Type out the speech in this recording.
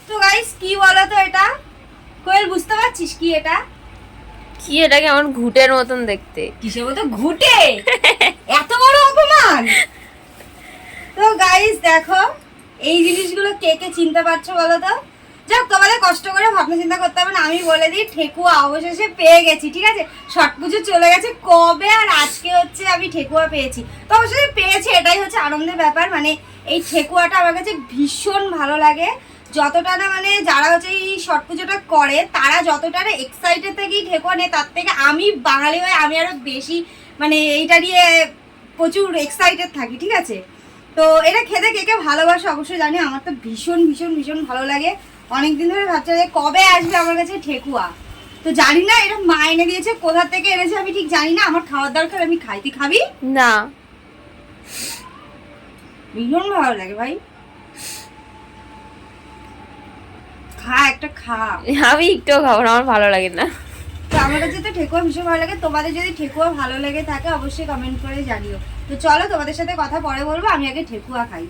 তো গাইস কি বলো তো এটা? কোয়েল বুঝতে পারছিস কি এটা? কি এটা কেমন ঘুটের মতন দেখতে? কিসের মতো ঘুটে? এত বড় অপমান! তো গাইস দেখো, এই জিনিসগুলো কে কে চিনতে পারছো বলো তো? যাক, তোমাদের কষ্ট করে ভাবনা চিন্তা করতে হবে না। আমি বলে দিই, ঠেকুয়া অবশেষে পেয়ে গেছি, ঠিক আছে? ছট পুজো চলে গেছে কবে, আর আজকে হচ্ছে আমি ঠেকুয়া পেয়েছি। তো অবশেষে পেয়েছি, এটাই হচ্ছে আনন্দের ব্যাপার। মানে এই ঠেকুয়াটা আমার কাছে ভীষণ ভালো লাগে। যতটা না মানে যারা হচ্ছে এই ছট পুজোটা করে তারা যতটা না এক্সাইটেড থেকেই ঠেকুয়া নেয়, তার থেকে আমি বাঙালি হয়ে আমি আরো বেশি মানে এইটা নিয়ে প্রচুর এক্সাইটেড থাকি, ঠিক আছে? তো এটা খেতে কে কে ভালোবাসে অবশ্যই জানি। আমার তো ভীষণ ভীষণ ভীষণ ভালো লাগে। অনেকদিন ধরে ভাবছি যে কবে আসবে আমার কাছে ঠেকুয়া। তো জানি না এটা মা এনে দিয়েছে, কোথা থেকে এনেছে আমি ঠিক জানি না। আমার খাওয়ার দরকার, আমি খাই। তুই খাবি? না। ভীষণ ভালো লাগে ভাই, খা একটা খা। আমি একটুও খাবো না, আমার ভালো লাগে না। তো আমার কাছে তো ঠেকুয়া ভীষণ ভালো লাগে। তোমাদের যদি ঠেকুয়া ভালো লেগে থাকে অবশ্যই কমেন্ট করে জানিও। তো চলো, তোমাদের সাথে কথা পরে বলবো, আমি আগে ঠেকুয়া খাই।